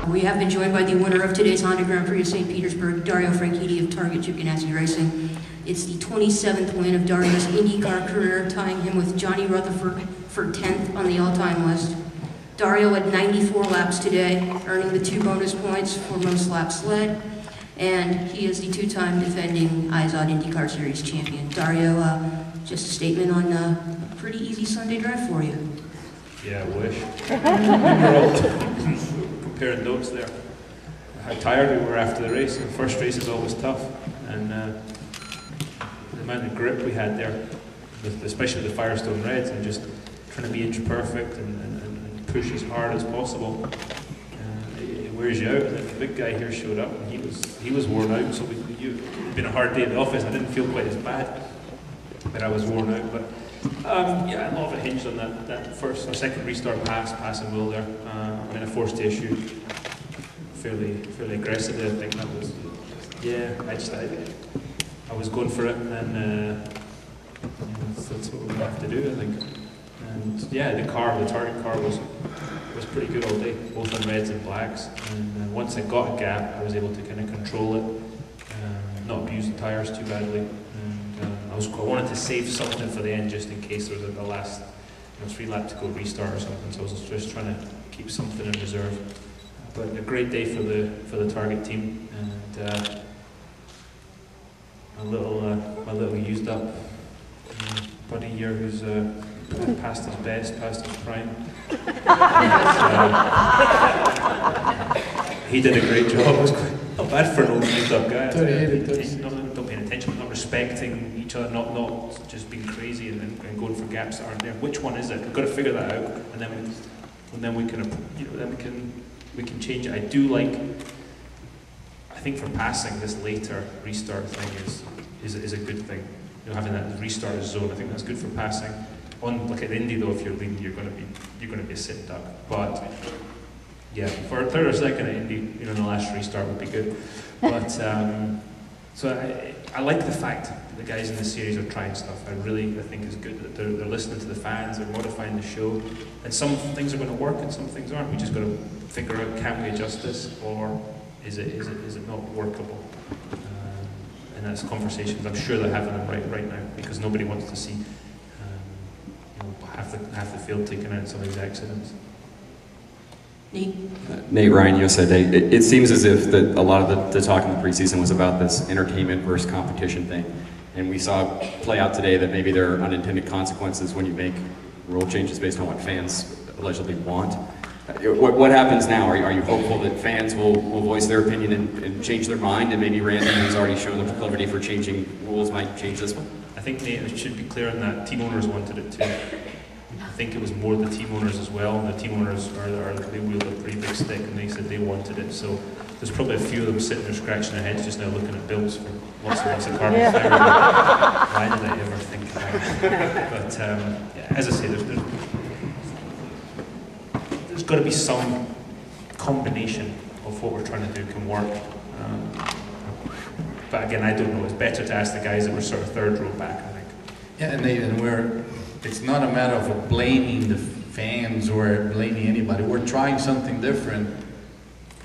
We have been joined by the winner of today's Honda Grand Prix of St. Petersburg, Dario Franchitti of Target Chip Ganassi Racing. It's the 27th win of Dario's IndyCar career, tying him with Johnny Rutherford for 10th on the all-time list. Dario had 94 laps today, earning the 2 bonus points for most laps led, and he is the 2-time defending IZOD IndyCar Series champion. Dario, just a statement on a pretty easy Sunday drive for you. Yeah, I wish. We were all comparing notes there. How tired we were after the race. The first race is always tough, and the amount of grip we had there, especially with the Firestone Reds, and just trying to be inch perfect and push as hard as possible. It wears you out. And then the big guy here showed up, and he was worn out. So it'd been a hard day at the office. I didn't feel quite as bad, but I was worn out. But yeah, a lot of it hinged on that first or second restart passing Will there. I mean, I forced the issue fairly aggressively. I think that was, yeah. I was going for it, and then that's what we have to do, I think. And yeah, the target car was pretty good all day, both on reds and blacks. And once I got a gap, I was able to kind of control it, not abuse the tires too badly. And I wanted to save something for the end, just in case there was the last 3 lap to go restart or something. So I was just trying to keep something in reserve. But a great day for the Target team, and my little used up buddy here who's past his best, past his prime. He did a great job. It was not bad for an old used up guy. Not paying attention, not respecting each other, not just being crazy and going for gaps that aren't there. Which one is it? We've got to figure that out, and then we can change it. I do like. I think for passing, this later restart thing is a good thing. Having that restart zone, I think that's good for passing. Like at Indy though, if you're leading, you're going to be a sit duck. But yeah, for a third or second at Indy, the last restart would be good. But so I like the fact that the guys in this series are trying stuff. I think it's good that they're listening to the fans, they're modifying the show, and some things are going to work and some things aren't. We just got to figure out, can we adjust this, or is it not workable? And that's conversations I'm sure they're having them right now, because nobody wants to see half the field taken out in some of these accidents. Nate Ryan, USA Today. It seems as if a lot of the talk in the preseason was about this entertainment versus competition thing, and we saw play out today that maybe there are unintended consequences when you make rule changes based on what fans allegedly want. What happens now? Are you hopeful that fans will voice their opinion and change their mind, and maybe Randy, who's already shown the proclivity for changing rules, might change this one? I think, Nate, it should be clear on that. Team owners wanted it too. I think it was more the team owners as well. The team owners they wield a pretty big stick, and they said they wanted it. So there's probably a few of them sitting there scratching their heads just now, looking at bills for lots and lots of carbon fiber. Why did I ever think of that? But yeah, as I say, there's got to be some combination of what we're trying to do can work. But again, I don't know. It's better to ask the guys that were sort of third row back, I think. Yeah, and it's not a matter of blaming the fans or blaming anybody. We're trying something different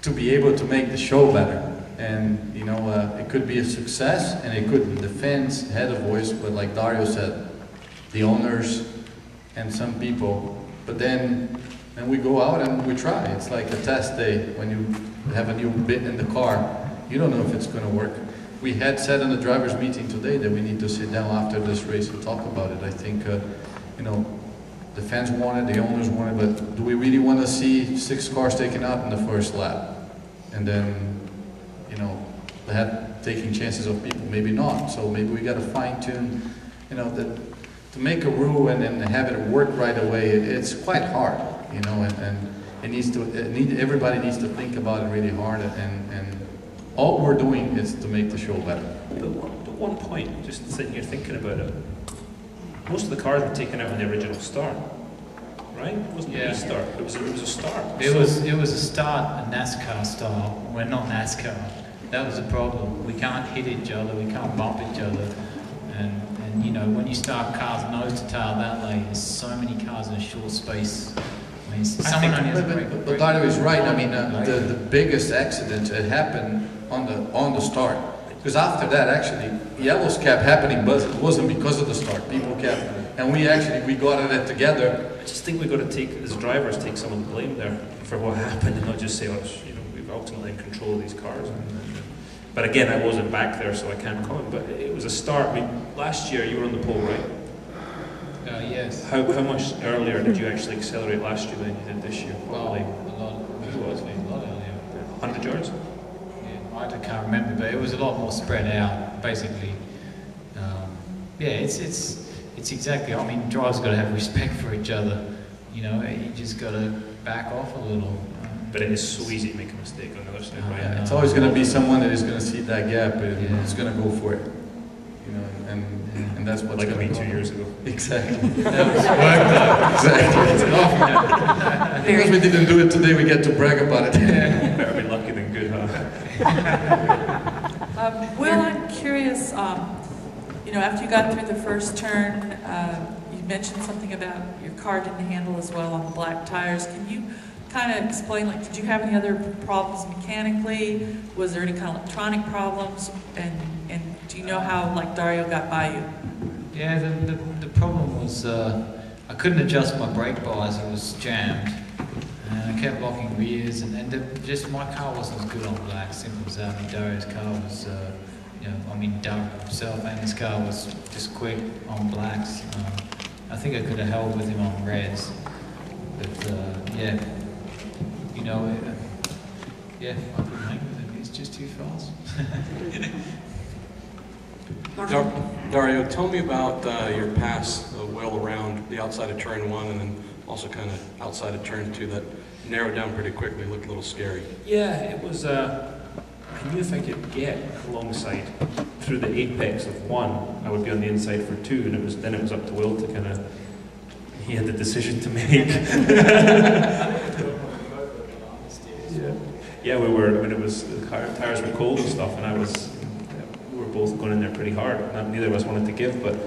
to be able to make the show better. And it could be a success, and it could. The fans had a voice, but like Dario said, the owners and some people. But then we go out and we try. It's like a test day when you have a new bit in the car. You don't know if it's going to work. We had said in the drivers' meeting today that we need to sit down after this race and talk about it. I think, the fans want it, the owners want it, but do we really want to see 6 cars taken out in the first lap? And then, taking chances of people, maybe not. So maybe we got to fine-tune, to make a rule and then have it work right away. It's quite hard, and everybody needs to think about it really hard, and all we're doing is to make the show better. But one point, just sitting here thinking about it, most of the cars were taken out on the original start, right? It wasn't a restart. It was a start. It was a start, a NASCAR style. We're not NASCAR. That was the problem. We can't hit each other. We can't bump each other. And when you start cars nose to tail that way, there's so many cars in a short space. mean, someone only has a brake. But Dario is right. I mean, the biggest accident happened on the start. Because after that, actually, yellows kept happening, but it wasn't because of the start. People kept, and we got it together. I just think we've got to take, as drivers, take some of the blame there for what happened, and not just say, oh, we've ultimately in control of these cars. But again, I wasn't back there, so I can't comment. But it was a start. Last year, you were on the pole, right? Yes. How much earlier did you actually accelerate last year than you did this year? Well, a lot. It was a lot earlier. 100 yards? Yeah, I can't remember, but it was a lot more spread out. Basically, it's exactly. I mean, drivers got to have respect for each other. You just got to back off a little. But it is so easy to make a mistake on the other side, right? Yeah, it's always going to be someone that is going to see that gap and is going to go for it. And that's what like me 2 years ago. Exactly. That was worked out. Exactly. Because we didn't do it today, we get to brag about it. Better be lucky than good, huh? Will, I'm curious, after you got through the first turn, you mentioned something about your car didn't handle as well on the black tires. Can you kind of explain, did you have any other problems mechanically? Was there any kind of electronic problems? And do you know how, Dario got by you? Yeah, the problem was I couldn't adjust my brake bars. It was jammed, and I kept locking rears, and just my car wasn't as good on black. Simple as that. I mean, Dario's car was, Dario himself and his car was just quick on blacks. I think I could have held with him on reds, but I couldn't hang with him. He's just too fast. Dario, tell me about your pass well around the outside of turn 1 and then also kind of outside of turn 2 that narrowed down pretty quickly, looked a little scary. Yeah, it was, I knew if I could get alongside through the apex of 1, I would be on the inside for 2, and it was up to Will to kind of, he had the decision to make. Yeah, we were, the tires were cold and stuff, and we were both going in there pretty hard. Neither of us wanted to give, but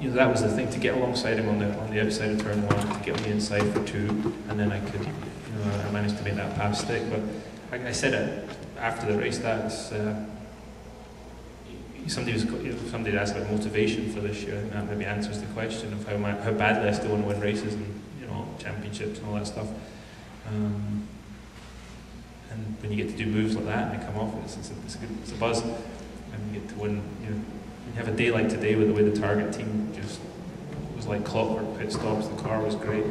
that was the thing, to get alongside him on the outside of turn 1, to get on the inside for 2, and then I could, I managed to make that pass stick. But like I said it after the race, that's somebody asked about motivation for this year, and that maybe answers the question of how badly I still want to win races and championships and all that stuff. And when you get to do moves like that and they come off, it's a buzz, and you get to win. When you have a day like today with the way the target team just was like clockwork, pit stops, the car was great,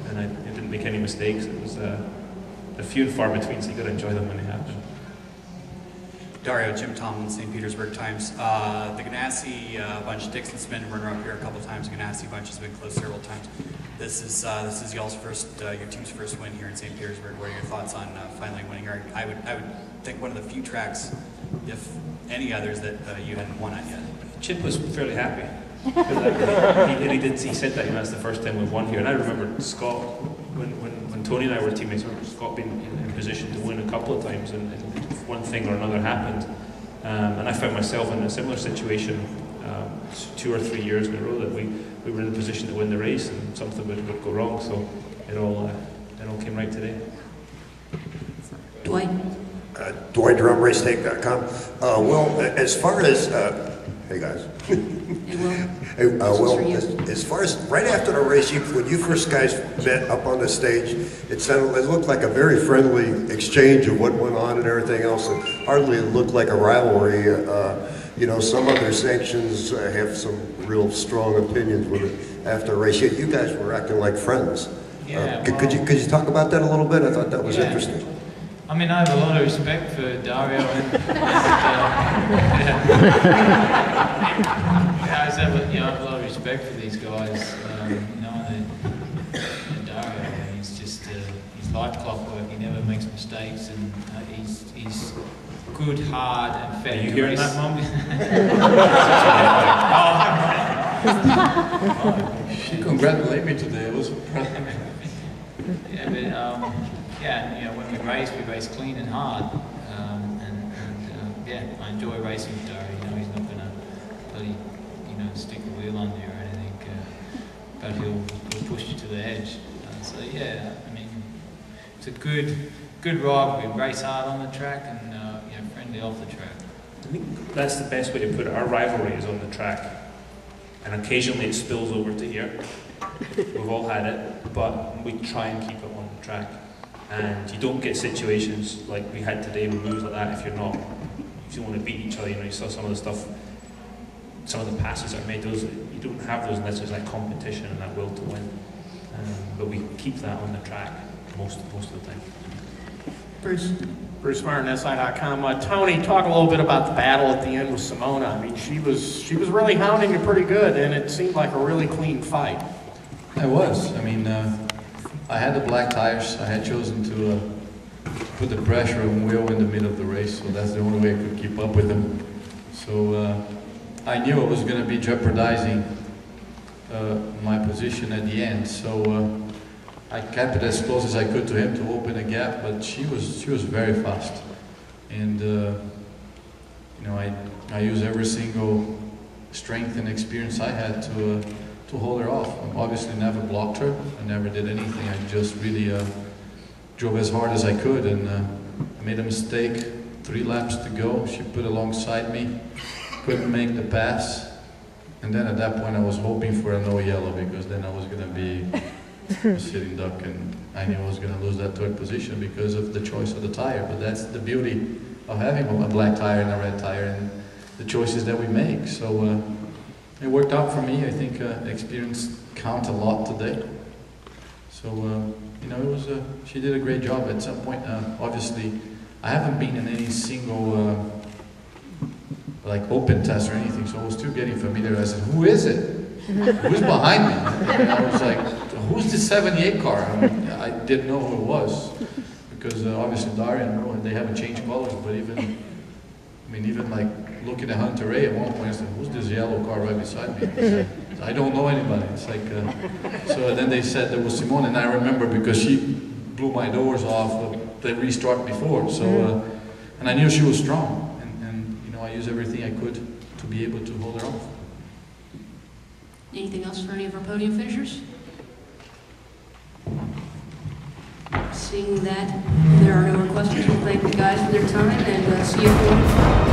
and I didn't make any mistakes. It was a few and far between, so you got to enjoy them when they happen. Dario, Jim Tomlin, St. Petersburg Times. The Ganassi bunch, Dixon's been runner-up here a couple times. The Ganassi bunch has been close several times. This is y'all's your team's first win here in St. Petersburg. What are your thoughts on finally winning? I would think one of the few tracks, if any others, that you hadn't won at yet. Chip was fairly happy. He said that that's the first time we've won here, and I remember Scott when Tony and I were teammates. I remember Scott being in position to win a couple of times, and one thing or another happened, and I found myself in a similar situation 2 or 3 years in a row that we were in a position to win the race, and something would go wrong. So it all came right today. Dwight. Dwight, DrumRaceTake.com. Well, as far as hey guys. Hey, Will. Hey, Will, as far as right after the race, when you first guys met up on the stage, it looked like a very friendly exchange of what went on and everything else, and hardly looked like a rivalry. Some other sanctions have some real strong opinions with it after the race. You guys were acting like friends. Yeah. Could you talk about that a little bit? I thought that was interesting. I mean, I have a lot of respect for Dario and I have a lot of respect for these guys. Dario, he's just he's like clockwork. He never makes mistakes, and he's good, hard, and fair. Are you hearing that, Mom? She congratulated me today. It was when we race clean and hard, I enjoy racing with Dario. He's not going to bloody, stick a wheel under you or anything, but he'll push you to the the edge. So yeah, I mean, it's a good ride. We race hard on the track and friendly off the track. I think that's the best way to put it. Our rivalry is on the track, and occasionally it spills over to here. We've all had it, but we try and keep it on the track. And you don't get situations like we had today with moves like that if you want to beat each other. You saw some of the stuff, some of the passes that are made. Those you don't have those unless there's that competition and that will to win. But we keep that on the track most of the time. Bruce Martin, SI.com. Tony, talk a little bit about the battle at the end with Simona. I mean, she was really hounding you pretty good, and it seemed like a really clean fight. I was. I mean, I had the black tires. I had chosen to put the pressure on Will in the middle of the race, so that's the only way I could keep up with him. So I knew I was going to be jeopardizing my position at the end. So I kept it as close as I could to him to open a gap, but she was very fast, and I used every single strength and experience I had to hold her off. I obviously never blocked her. I never did anything. I just really drove as hard as I could, and I made a mistake. 3 laps to go. She put alongside me, couldn't make the pass, and then at that point I was hoping for a no yellow, because then I was going to be a sitting duck, and I knew I was going to lose that 3rd position because of the choice of the tire. But that's the beauty of having a black tire and a red tire, and the choices that we make. So it worked out for me. I think experience counts a lot today. So it was she did a great job. At some point, obviously, I haven't been in any single like open test or anything, so I was still getting familiar. I said, "Who is it? Who's behind me?" And I was like, "Who's the 78 car?" I didn't know who it was, because obviously Dario and Rowan, they haven't changed colors, but even like looking at Hunter Ray at one point, I said, "Who's this yellow car right beside me?" I don't know anybody. It's like, so then they said there was Simone, and I remember because she blew my doors off the restart before. So, and I knew she was strong, and I used everything I could to be able to hold her off. Anything else for any of our podium finishers? Seeing that there are no more questions, we'll thank the guys for their time and see you.